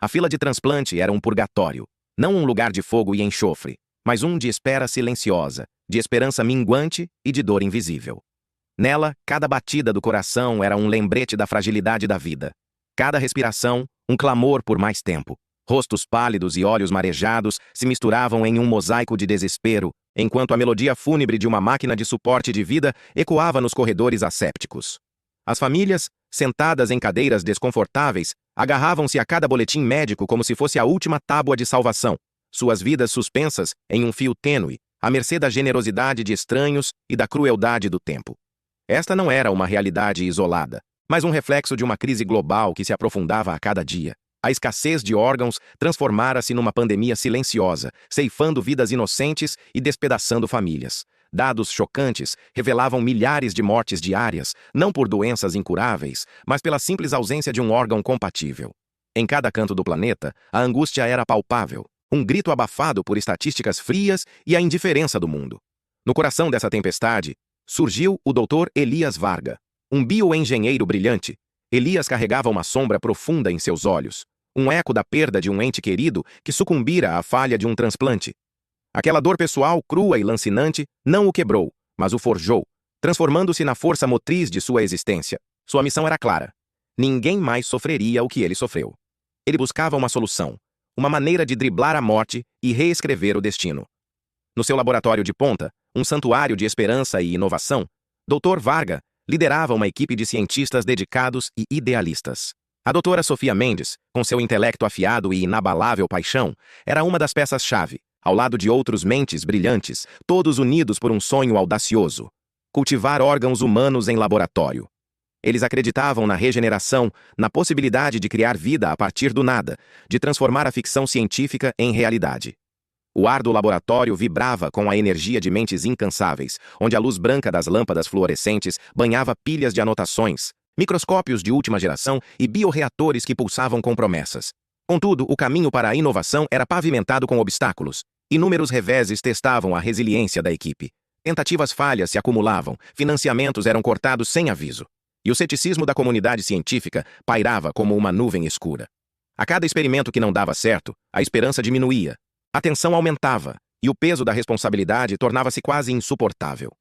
A fila de transplante era um purgatório, não um lugar de fogo e enxofre, mas um de espera silenciosa, de esperança minguante e de dor invisível. Nela, cada batida do coração era um lembrete da fragilidade da vida. Cada respiração, um clamor por mais tempo. Rostos pálidos e olhos marejados se misturavam em um mosaico de desespero, enquanto a melodia fúnebre de uma máquina de suporte de vida ecoava nos corredores assépticos. As famílias, sentadas em cadeiras desconfortáveis, agarravam-se a cada boletim médico como se fosse a última tábua de salvação, suas vidas suspensas em um fio tênue, à mercê da generosidade de estranhos e da crueldade do tempo. Esta não era uma realidade isolada, mas um reflexo de uma crise global que se aprofundava a cada dia. A escassez de órgãos transformara-se numa pandemia silenciosa, ceifando vidas inocentes e despedaçando famílias. Dados chocantes revelavam milhares de mortes diárias, não por doenças incuráveis, mas pela simples ausência de um órgão compatível. Em cada canto do planeta, a angústia era palpável, um grito abafado por estatísticas frias e a indiferença do mundo. No coração dessa tempestade, surgiu o Dr. Elias Varga, um bioengenheiro brilhante. Elias carregava uma sombra profunda em seus olhos, um eco da perda de um ente querido que sucumbira à falha de um transplante. Aquela dor pessoal, crua e lancinante, não o quebrou, mas o forjou, transformando-se na força motriz de sua existência. Sua missão era clara. Ninguém mais sofreria o que ele sofreu. Ele buscava uma solução, uma maneira de driblar a morte e reescrever o destino. No seu laboratório de ponta, um santuário de esperança e inovação, Dr. Varga liderava uma equipe de cientistas dedicados e idealistas. A doutora Sofia Mendes, com seu intelecto afiado e inabalável paixão, era uma das peças-chave, ao lado de outros mentes brilhantes, todos unidos por um sonho audacioso: cultivar órgãos humanos em laboratório. Eles acreditavam na regeneração, na possibilidade de criar vida a partir do nada, de transformar a ficção científica em realidade. O ar do laboratório vibrava com a energia de mentes incansáveis, onde a luz branca das lâmpadas fluorescentes banhava pilhas de anotações, microscópios de última geração e bioreatores que pulsavam com promessas. Contudo, o caminho para a inovação era pavimentado com obstáculos. Inúmeros reveses testavam a resiliência da equipe. Tentativas falhas se acumulavam, financiamentos eram cortados sem aviso. E o ceticismo da comunidade científica pairava como uma nuvem escura. A cada experimento que não dava certo, a esperança diminuía. A tensão aumentava, e o peso da responsabilidade tornava-se quase insuportável.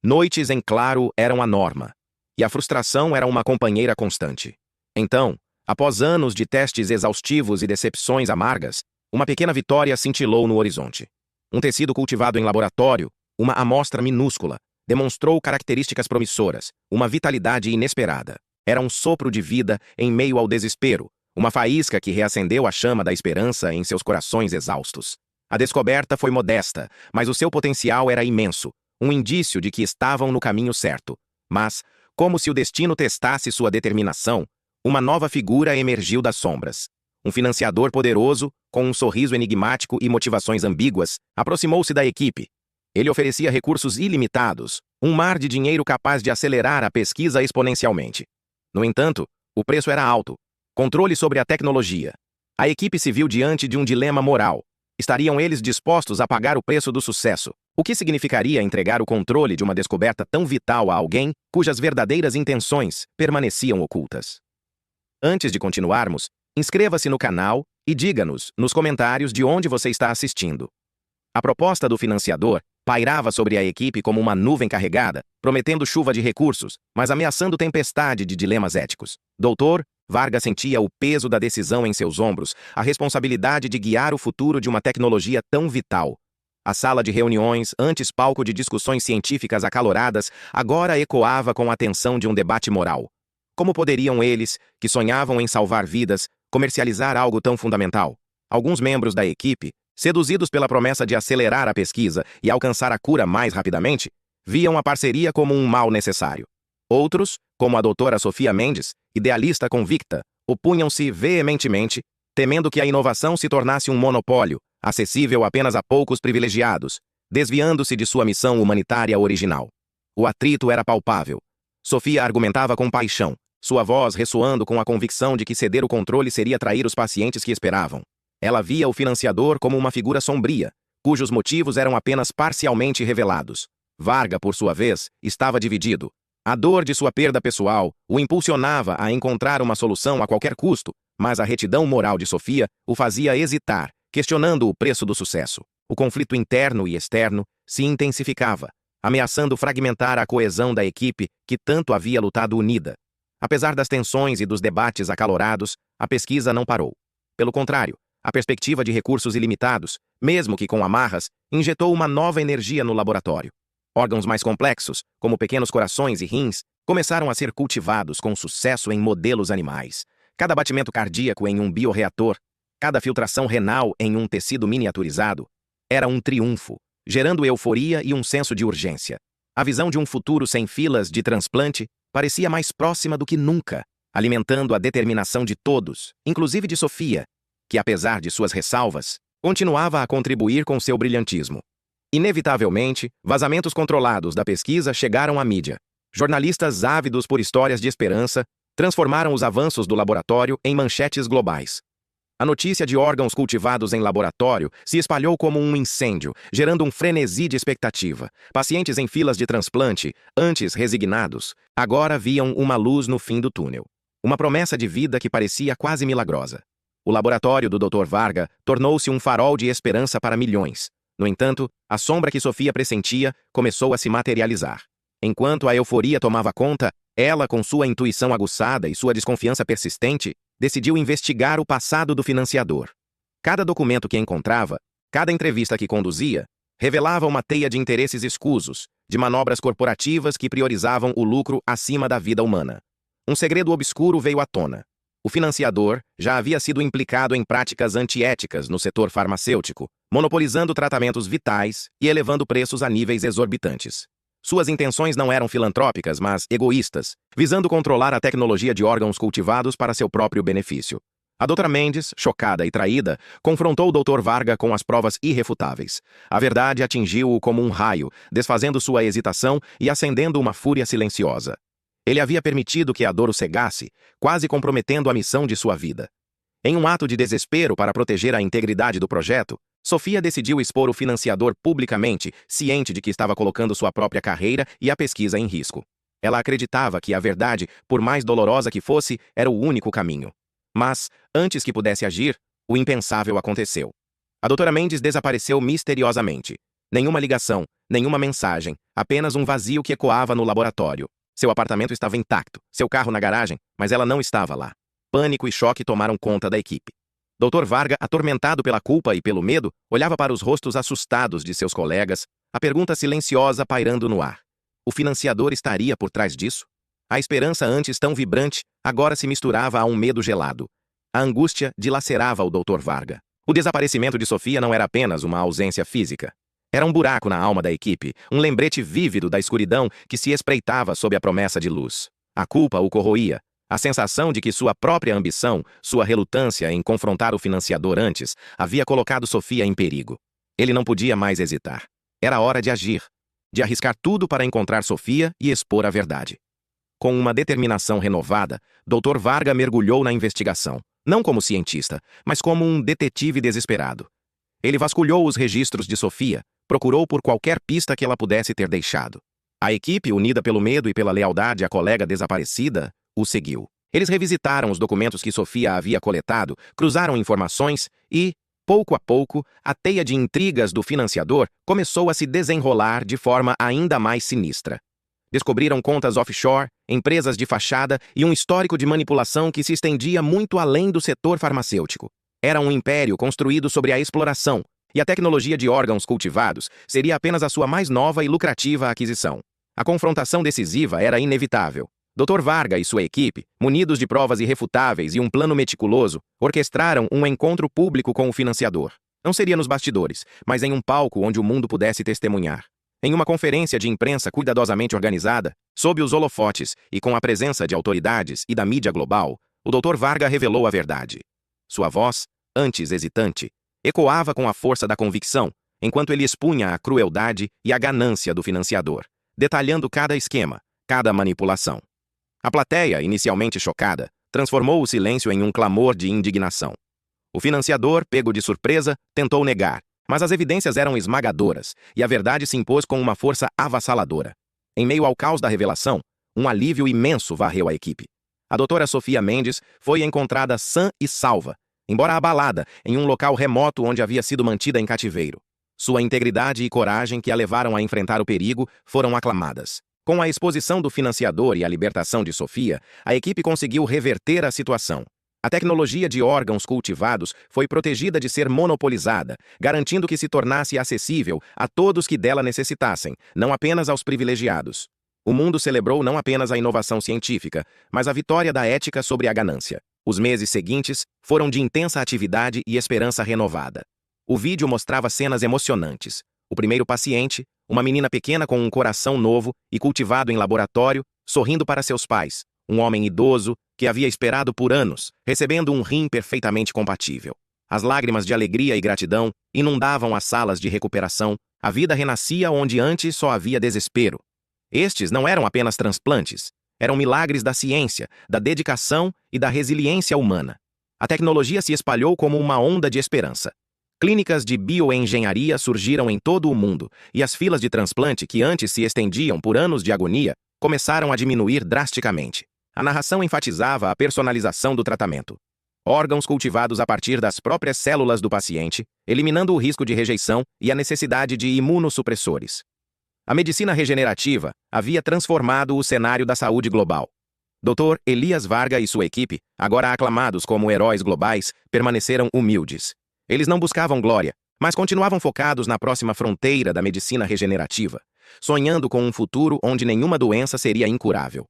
Noites em claro eram a norma, e a frustração era uma companheira constante. Então, após anos de testes exaustivos e decepções amargas, uma pequena vitória cintilou no horizonte. Um tecido cultivado em laboratório, uma amostra minúscula, demonstrou características promissoras, uma vitalidade inesperada. Era um sopro de vida em meio ao desespero, uma faísca que reacendeu a chama da esperança em seus corações exaustos. A descoberta foi modesta, mas o seu potencial era imenso, um indício de que estavam no caminho certo. Mas, como se o destino testasse sua determinação, uma nova figura emergiu das sombras. Um financiador poderoso, com um sorriso enigmático e motivações ambíguas, aproximou-se da equipe. Ele oferecia recursos ilimitados, um mar de dinheiro capaz de acelerar a pesquisa exponencialmente. No entanto, o preço era alto. Controle sobre a tecnologia. A equipe se viu diante de um dilema moral. Estariam eles dispostos a pagar o preço do sucesso? O que significaria entregar o controle de uma descoberta tão vital a alguém cujas verdadeiras intenções permaneciam ocultas? Antes de continuarmos, inscreva-se no canal e diga-nos nos comentários de onde você está assistindo. A proposta do financiador pairava sobre a equipe como uma nuvem carregada, prometendo chuva de recursos, mas ameaçando tempestade de dilemas éticos. Doutor Varga sentia o peso da decisão em seus ombros, a responsabilidade de guiar o futuro de uma tecnologia tão vital. A sala de reuniões, antes palco de discussões científicas acaloradas, agora ecoava com a tensão de um debate moral. Como poderiam eles, que sonhavam em salvar vidas, comercializar algo tão fundamental? Alguns membros da equipe, seduzidos pela promessa de acelerar a pesquisa e alcançar a cura mais rapidamente, viam a parceria como um mal necessário. Outros, como a doutora Sofia Mendes, idealista convicta, opunham-se veementemente, temendo que a inovação se tornasse um monopólio, acessível apenas a poucos privilegiados, desviando-se de sua missão humanitária original. O atrito era palpável. Sofia argumentava com paixão, sua voz ressoando com a convicção de que ceder o controle seria atrair os pacientes que esperavam. Ela via o financiador como uma figura sombria, cujos motivos eram apenas parcialmente revelados. Varga, por sua vez, estava dividido. A dor de sua perda pessoal o impulsionava a encontrar uma solução a qualquer custo, Mas a retidão moral de Sofia o fazia hesitar, questionando o preço do sucesso. O conflito interno e externo se intensificava, ameaçando fragmentar a coesão da equipe que tanto havia lutado unida. Apesar das tensões e dos debates acalorados, a pesquisa não parou. Pelo contrário, a perspectiva de recursos ilimitados, mesmo que com amarras, injetou uma nova energia no laboratório. Órgãos mais complexos, como pequenos corações e rins, começaram a ser cultivados com sucesso em modelos animais. Cada batimento cardíaco em um bioreator, cada filtração renal em um tecido miniaturizado, era um triunfo, gerando euforia e um senso de urgência. A visão de um futuro sem filas de transplante parecia mais próxima do que nunca, alimentando a determinação de todos, inclusive de Sofia, que, apesar de suas ressalvas, continuava a contribuir com seu brilhantismo. Inevitavelmente, vazamentos controlados da pesquisa chegaram à mídia. Jornalistas ávidos por histórias de esperança transformaram os avanços do laboratório em manchetes globais. A notícia de órgãos cultivados em laboratório se espalhou como um incêndio, gerando um frenesi de expectativa. Pacientes em filas de transplante, antes resignados, agora viam uma luz no fim do túnel. Uma promessa de vida que parecia quase milagrosa. O laboratório do Dr. Varga tornou-se um farol de esperança para milhões. No entanto, a sombra que Sofia pressentia começou a se materializar. Enquanto a euforia tomava conta, ela, com sua intuição aguçada e sua desconfiança persistente, decidiu investigar o passado do financiador. Cada documento que encontrava, cada entrevista que conduzia, revelava uma teia de interesses escusos, de manobras corporativas que priorizavam o lucro acima da vida humana. Um segredo obscuro veio à tona. O financiador já havia sido implicado em práticas antiéticas no setor farmacêutico, monopolizando tratamentos vitais e elevando preços a níveis exorbitantes. Suas intenções não eram filantrópicas, mas egoístas, visando controlar a tecnologia de órgãos cultivados para seu próprio benefício. A doutora Mendes, chocada e traída, confrontou o Dr. Varga com as provas irrefutáveis. A verdade atingiu-o como um raio, desfazendo sua hesitação e acendendo uma fúria silenciosa. Ele havia permitido que a dor o cegasse, quase comprometendo a missão de sua vida. Em um ato de desespero para proteger a integridade do projeto, Sofia decidiu expor o financiador publicamente, ciente de que estava colocando sua própria carreira e a pesquisa em risco. Ela acreditava que a verdade, por mais dolorosa que fosse, era o único caminho. Mas, antes que pudesse agir, o impensável aconteceu. A doutora Mendes desapareceu misteriosamente. Nenhuma ligação, nenhuma mensagem, apenas um vazio que ecoava no laboratório. Seu apartamento estava intacto, seu carro na garagem, mas ela não estava lá. Pânico e choque tomaram conta da equipe. Dr. Varga, atormentado pela culpa e pelo medo, olhava para os rostos assustados de seus colegas, a pergunta silenciosa pairando no ar. O financiador estaria por trás disso? A esperança antes tão vibrante, agora se misturava a um medo gelado. A angústia dilacerava o Dr. Varga. O desaparecimento de Sofia não era apenas uma ausência física. Era um buraco na alma da equipe, um lembrete vívido da escuridão que se espreitava sob a promessa de luz. A culpa o corroía. A sensação de que sua própria ambição, sua relutância em confrontar o financiador antes, havia colocado Sofia em perigo. Ele não podia mais hesitar. Era hora de agir, de arriscar tudo para encontrar Sofia e expor a verdade. Com uma determinação renovada, Dr. Varga mergulhou na investigação, não como cientista, mas como um detetive desesperado. Ele vasculhou os registros de Sofia, procurou por qualquer pista que ela pudesse ter deixado. A equipe, unida pelo medo e pela lealdade à colega desaparecida, o seguiu. Eles revisitaram os documentos que Sofia havia coletado, cruzaram informações e, pouco a pouco, a teia de intrigas do financiador começou a se desenrolar de forma ainda mais sinistra. Descobriram contas offshore, empresas de fachada e um histórico de manipulação que se estendia muito além do setor farmacêutico. Era um império construído sobre a exploração, e a tecnologia de órgãos cultivados seria apenas a sua mais nova e lucrativa aquisição. A confrontação decisiva era inevitável. Dr. Varga e sua equipe, munidos de provas irrefutáveis e um plano meticuloso, orquestraram um encontro público com o financiador. Não seria nos bastidores, mas em um palco onde o mundo pudesse testemunhar. Em uma conferência de imprensa cuidadosamente organizada, sob os holofotes e com a presença de autoridades e da mídia global, o Dr. Varga revelou a verdade. Sua voz, antes hesitante, ecoava com a força da convicção, enquanto ele expunha a crueldade e a ganância do financiador, detalhando cada esquema, cada manipulação. A plateia, inicialmente chocada, transformou o silêncio em um clamor de indignação. O financiador, pego de surpresa, tentou negar, mas as evidências eram esmagadoras, e a verdade se impôs com uma força avassaladora. Em meio ao caos da revelação, um alívio imenso varreu a equipe. A doutora Sofia Mendes foi encontrada sã e salva, embora abalada, em um local remoto onde havia sido mantida em cativeiro. Sua integridade e coragem que a levaram a enfrentar o perigo foram aclamadas. Com a exposição do financiador e a libertação de Sofia, a equipe conseguiu reverter a situação. A tecnologia de órgãos cultivados foi protegida de ser monopolizada, garantindo que se tornasse acessível a todos que dela necessitassem, não apenas aos privilegiados. O mundo celebrou não apenas a inovação científica, mas a vitória da ética sobre a ganância. Os meses seguintes foram de intensa atividade e esperança renovada. O vídeo mostrava cenas emocionantes. O primeiro paciente, uma menina pequena com um coração novo e cultivado em laboratório, sorrindo para seus pais. Um homem idoso que havia esperado por anos, recebendo um rim perfeitamente compatível. As lágrimas de alegria e gratidão inundavam as salas de recuperação. A vida renascia onde antes só havia desespero. Estes não eram apenas transplantes, eram milagres da ciência, da dedicação e da resiliência humana. A tecnologia se espalhou como uma onda de esperança. Clínicas de bioengenharia surgiram em todo o mundo, e as filas de transplante que antes se estendiam por anos de agonia começaram a diminuir drasticamente. A narração enfatizava a personalização do tratamento. Órgãos cultivados a partir das próprias células do paciente, eliminando o risco de rejeição e a necessidade de imunossupressores. A medicina regenerativa havia transformado o cenário da saúde global. Dr. Elias Varga e sua equipe, agora aclamados como heróis globais, permaneceram humildes. Eles não buscavam glória, mas continuavam focados na próxima fronteira da medicina regenerativa, sonhando com um futuro onde nenhuma doença seria incurável.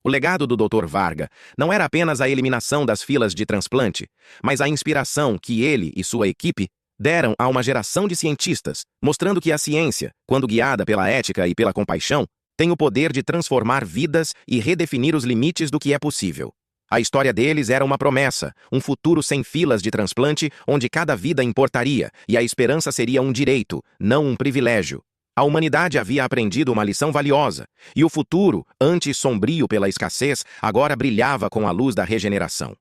O legado do Dr. Varga não era apenas a eliminação das filas de transplante, mas a inspiração que ele e sua equipe deram a uma geração de cientistas, mostrando que a ciência, quando guiada pela ética e pela compaixão, tem o poder de transformar vidas e redefinir os limites do que é possível. A história deles era uma promessa, um futuro sem filas de transplante onde cada vida importaria e a esperança seria um direito, não um privilégio. A humanidade havia aprendido uma lição valiosa, e o futuro, antes sombrio pela escassez, agora brilhava com a luz da regeneração.